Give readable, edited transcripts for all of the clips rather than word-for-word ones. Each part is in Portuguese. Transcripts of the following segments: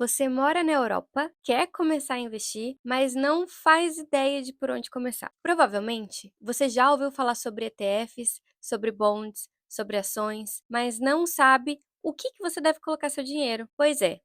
Você mora na Europa, quer começar a investir, mas não faz ideia de por onde começar. Provavelmente, você já ouviu falar sobre ETFs, sobre bonds, sobre ações, mas não sabe o que você deve colocar seu dinheiro. Pois é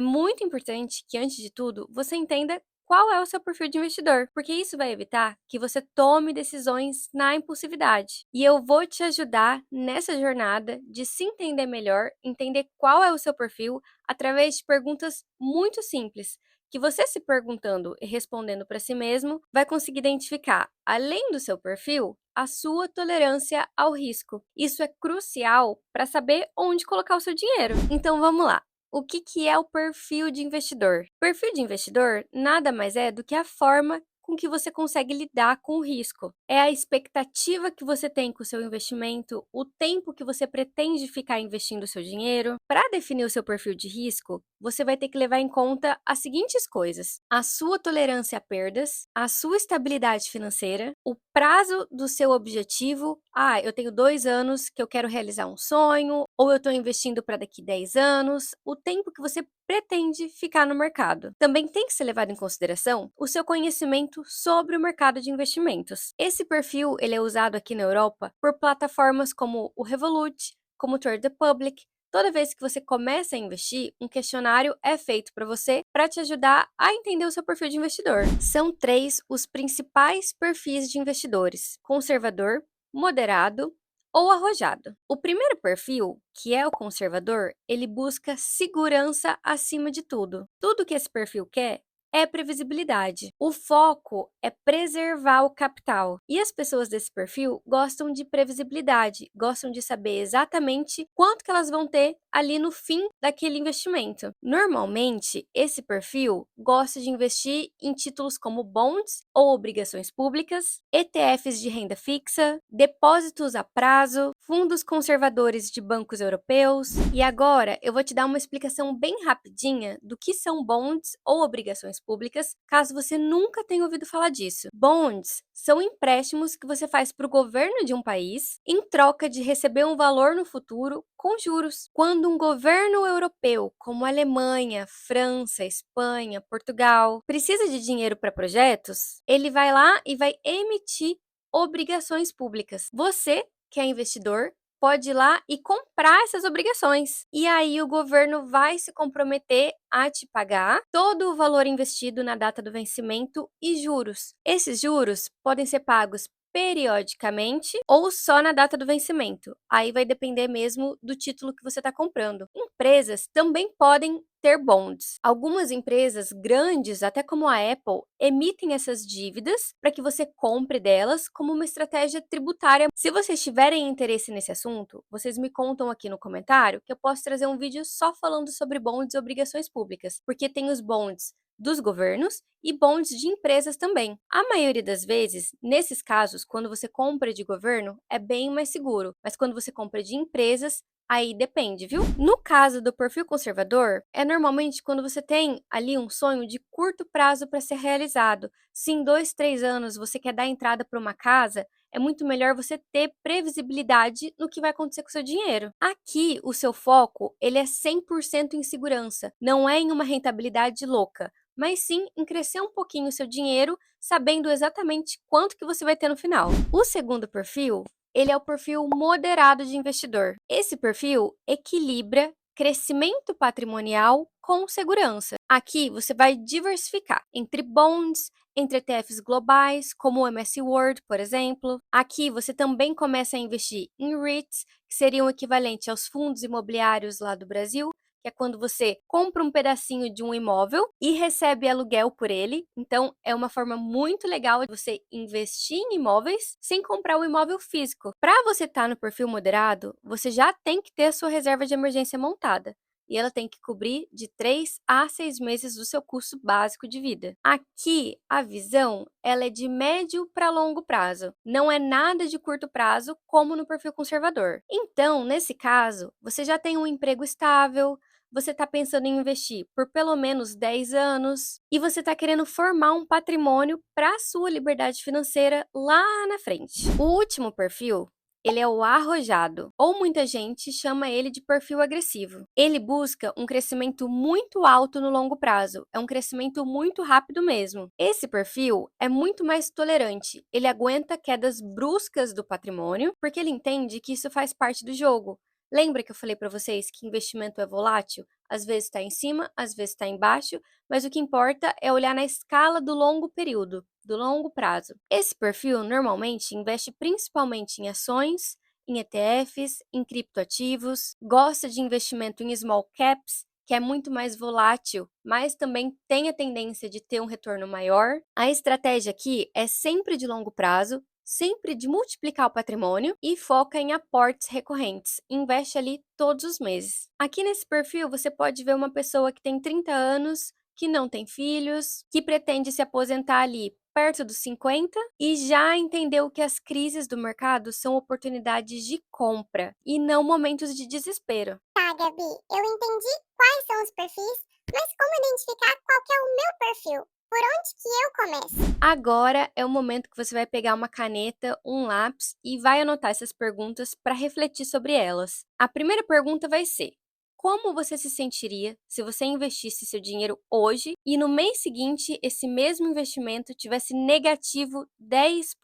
muito importante que, antes de tudo, você entenda qual é o seu perfil de investidor, porque isso vai evitar que você tome decisões na impulsividade. E eu vou te ajudar nessa jornada de se entender melhor, entender qual é o seu perfil através de perguntas muito simples, que você se perguntando e respondendo para si mesmo vai conseguir identificar, além do seu perfil, a sua tolerância ao risco. Isso é crucial para saber onde colocar o seu dinheiro. Então vamos lá. O que é o perfil de investidor? Perfil de investidor nada mais é do que a forma com que você consegue lidar com o risco. É a expectativa que você tem com o seu investimento, o tempo que você pretende ficar investindo o seu dinheiro. Para definir o seu perfil de risco, você vai ter que levar em conta as seguintes coisas: a sua tolerância a perdas, a sua estabilidade financeira, o prazo do seu objetivo. Eu tenho 2 anos que eu quero realizar um sonho, ou eu estou investindo para daqui 10 anos, o tempo que você pretende ficar no mercado. Também tem que ser levado em consideração o seu conhecimento sobre o mercado de investimentos. Esse perfil ele é usado aqui na Europa por plataformas como o Revolut, como o Trade Republic. Toda vez que você começa a investir, um questionário é feito para você para te ajudar a entender o seu perfil de investidor. São 3 os principais perfis de investidores: conservador, moderado ou arrojado. O primeiro perfil, que é o conservador, ele busca segurança acima de tudo. Tudo que esse perfil quer é previsibilidade. O foco é preservar o capital. E as pessoas desse perfil gostam de previsibilidade, gostam de saber exatamente quanto que elas vão ter ali no fim daquele investimento. Normalmente, esse perfil gosta de investir em títulos como bonds ou obrigações públicas, ETFs de renda fixa, depósitos a prazo, fundos conservadores de bancos europeus. E agora eu vou te dar uma explicação bem rapidinha do que são bonds ou obrigações públicas, caso você nunca tenha ouvido falar disso. Bonds são empréstimos que você faz para o governo de um país em troca de receber um valor no futuro com juros. Quando um governo europeu, como Alemanha, França, Espanha, Portugal, precisa de dinheiro para projetos, ele vai lá e vai emitir obrigações públicas. Você, que é investidor, pode ir lá e comprar essas obrigações. E aí o governo vai se comprometer a te pagar todo o valor investido na data do vencimento e juros. Esses juros podem ser pagos periodicamente ou só na data do vencimento. Aí vai depender mesmo do título que você está comprando. Empresas também podem ter bonds. Algumas empresas grandes, até como a Apple, emitem essas dívidas para que você compre delas como uma estratégia tributária. Se vocês tiverem interesse nesse assunto, vocês me contam aqui no comentário que eu posso trazer um vídeo só falando sobre bonds e obrigações públicas, porque tem os bonds dos governos e bonds de empresas também. A maioria das vezes, nesses casos, quando você compra de governo, é bem mais seguro, mas quando você compra de empresas, aí depende, viu? No caso do perfil conservador, é normalmente quando você tem ali um sonho de curto prazo para ser realizado. Se em 2, 3 anos você quer dar entrada para uma casa, é muito melhor você ter previsibilidade no que vai acontecer com o seu dinheiro. Aqui, o seu foco, ele é 100% em segurança, não é em uma rentabilidade louca, mas sim em crescer um pouquinho o seu dinheiro, sabendo exatamente quanto que você vai ter no final. O segundo perfil, ele é o perfil moderado de investidor. Esse perfil equilibra crescimento patrimonial com segurança. Aqui você vai diversificar entre bonds, entre ETFs globais, como o MSCI World, por exemplo. Aqui você também começa a investir em REITs, que seriam o equivalente aos fundos imobiliários lá do Brasil, que é quando você compra um pedacinho de um imóvel e recebe aluguel por ele. Então, é uma forma muito legal de você investir em imóveis sem comprar um imóvel físico. Para você estar no perfil moderado, você já tem que ter a sua reserva de emergência montada. E ela tem que cobrir de 3 a 6 meses do seu custo básico de vida. Aqui, a visão ela é de médio para longo prazo. Não é nada de curto prazo, como no perfil conservador. Então, nesse caso, você já tem um emprego estável, você está pensando em investir por pelo menos 10 anos e você está querendo formar um patrimônio para a sua liberdade financeira lá na frente. O último perfil Ele é o arrojado, ou muita gente chama ele de perfil agressivo. Ele busca um crescimento muito alto no longo prazo, é um crescimento muito rápido mesmo. Esse perfil é muito mais tolerante, ele aguenta quedas bruscas do patrimônio, porque ele entende que isso faz parte do jogo. Lembra que eu falei para vocês que investimento é volátil? Às vezes está em cima, às vezes está embaixo, mas o que importa é olhar na escala do longo período, do longo prazo. Esse perfil normalmente investe principalmente em ações, em ETFs, em criptoativos, gosta de investimento em small caps, que é muito mais volátil, mas também tem a tendência de ter um retorno maior. A estratégia aqui é sempre de longo prazo, sempre de multiplicar o patrimônio e foca em aportes recorrentes. Investe ali todos os meses. Aqui nesse perfil você pode ver uma pessoa que tem 30 anos, que não tem filhos, que pretende se aposentar ali perto dos 50 e já entendeu que as crises do mercado são oportunidades de compra e não momentos de desespero. Tá, Gabi, eu entendi quais são os perfis, mas como identificar qual que é o meu perfil? Por onde que eu começo? Agora é o momento que você vai pegar uma caneta, um lápis e vai anotar essas perguntas para refletir sobre elas. A primeira pergunta vai ser: como você se sentiria se você investisse seu dinheiro hoje e no mês seguinte esse mesmo investimento tivesse negativo 10%?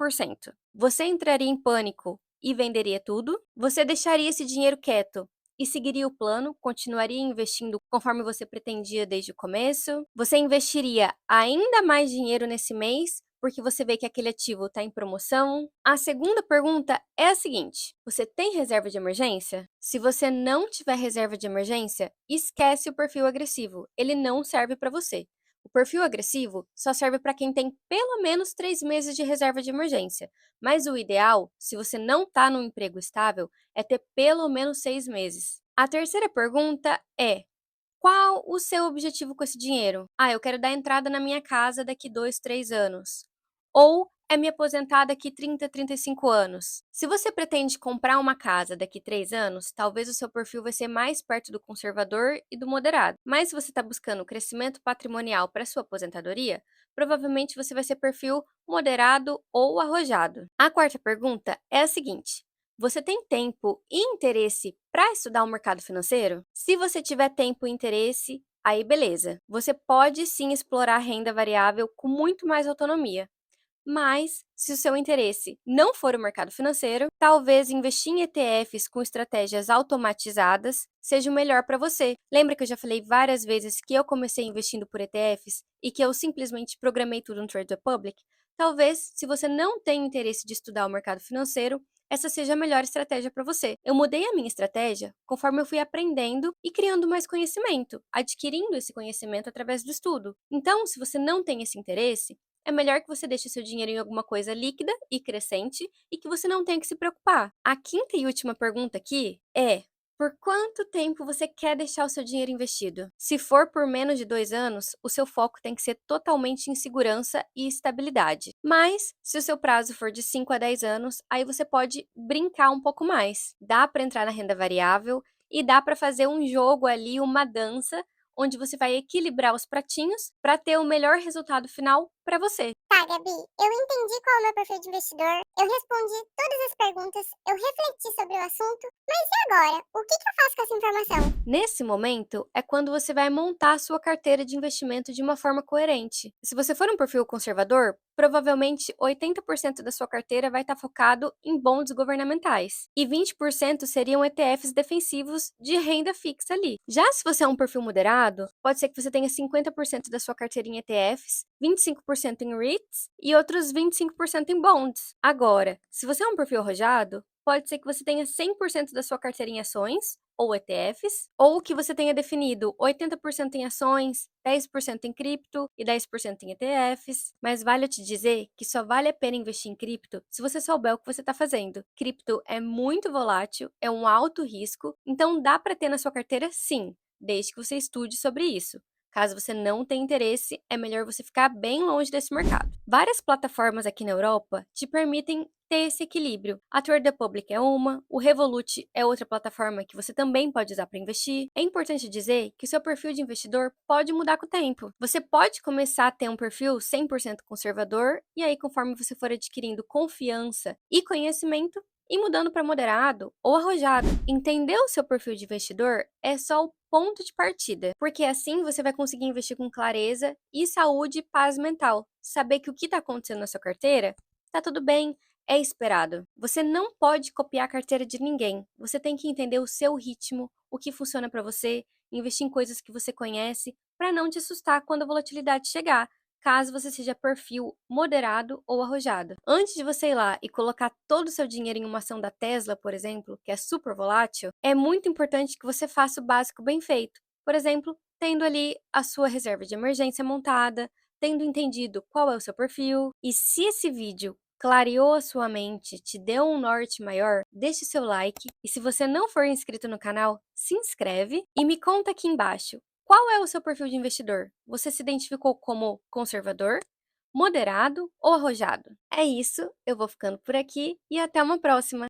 Você entraria em pânico e venderia tudo? Você deixaria esse dinheiro quieto e seguiria o plano, continuaria investindo conforme você pretendia desde o começo? Você investiria ainda mais dinheiro nesse mês porque você vê que aquele ativo está em promoção? A segunda pergunta é a seguinte: você tem reserva de emergência? Se você não tiver reserva de emergência, esquece o perfil agressivo, ele não serve para você. O perfil agressivo só serve para quem tem pelo menos 3 meses de reserva de emergência. Mas o ideal, se você não está num emprego estável, é ter pelo menos 6 meses. A terceira pergunta é: qual o seu objetivo com esse dinheiro? Ah, eu quero dar entrada na minha casa daqui 2, 3 anos. Ou é me aposentar daqui 30, 35 anos. Se você pretende comprar uma casa daqui 3 anos, talvez o seu perfil vai ser mais perto do conservador e do moderado. Mas se você está buscando crescimento patrimonial para sua aposentadoria, provavelmente você vai ser perfil moderado ou arrojado. A quarta pergunta é a seguinte: você tem tempo e interesse para estudar o mercado financeiro? Se você tiver tempo e interesse, aí beleza. Você pode sim explorar a renda variável com muito mais autonomia. Mas, se o seu interesse não for o mercado financeiro, talvez investir em ETFs com estratégias automatizadas seja o melhor para você. Lembra que eu já falei várias vezes que eu comecei investindo por ETFs e que eu simplesmente programei tudo no Trade Republic? Talvez, se você não tem interesse de estudar o mercado financeiro, essa seja a melhor estratégia para você. Eu mudei a minha estratégia conforme eu fui aprendendo e criando mais conhecimento, adquirindo esse conhecimento através do estudo. Então, se você não tem esse interesse, é melhor que você deixe seu dinheiro em alguma coisa líquida e crescente e que você não tenha que se preocupar. A quinta e última pergunta aqui é: por quanto tempo você quer deixar o seu dinheiro investido? Se for por menos de 2 anos, o seu foco tem que ser totalmente em segurança e estabilidade. Mas, se o seu prazo for de 5 a 10 anos, aí você pode brincar um pouco mais. Dá para entrar na renda variável e dá para fazer um jogo ali, uma dança, onde você vai equilibrar os pratinhos para ter o melhor resultado final para você. Tá, Gabi, eu entendi qual é o meu perfil de investidor, eu respondi todas as perguntas, eu refleti sobre o assunto, mas e agora? O que que eu faço com essa informação? Nesse momento, é quando você vai montar a sua carteira de investimento de uma forma coerente. Se você for um perfil conservador, provavelmente 80% da sua carteira vai estar focado em bonds governamentais e 20% seriam ETFs defensivos de renda fixa ali. Já se você é um perfil moderado, pode ser que você tenha 50% da sua carteira em ETFs, 25% em REITs e outros 25% em bonds. Agora, se você é um perfil arrojado, pode ser que você tenha 100% da sua carteira em ações ou ETFs, ou que você tenha definido 80% em ações, 10% em cripto e 10% em ETFs. Mas vale eu te dizer que só vale a pena investir em cripto se você souber o que você está fazendo. Cripto é muito volátil, é um alto risco, então dá para ter na sua carteira sim, desde que você estude sobre isso. Caso você não tenha interesse, é melhor você ficar bem longe desse mercado. Várias plataformas aqui na Europa te permitem ter esse equilíbrio. A Trade Republic é uma, o Revolut é outra plataforma que você também pode usar para investir. É importante dizer que o seu perfil de investidor pode mudar com o tempo. Você pode começar a ter um perfil 100% conservador e aí conforme você for adquirindo confiança e conhecimento, e mudando para moderado ou arrojado. Entender o seu perfil de investidor é só o ponto de partida, porque assim você vai conseguir investir com clareza e saúde e paz mental. Saber que o que está acontecendo na sua carteira está tudo bem, é esperado. Você não pode copiar a carteira de ninguém. Você tem que entender o seu ritmo, o que funciona para você, investir em coisas que você conhece, para não te assustar quando a volatilidade chegar, caso você seja perfil moderado ou arrojado. Antes de você ir lá e colocar todo o seu dinheiro em uma ação da Tesla, por exemplo, que é super volátil, é muito importante que você faça o básico bem feito. Por exemplo, tendo ali a sua reserva de emergência montada, tendo entendido qual é o seu perfil. E se esse vídeo clareou a sua mente, te deu um norte maior, deixe seu like. E se você não for inscrito no canal, se inscreve e me conta aqui embaixo. Qual é o seu perfil de investidor? Você se identificou como conservador, moderado ou arrojado? É isso, eu vou ficando por aqui e até uma próxima!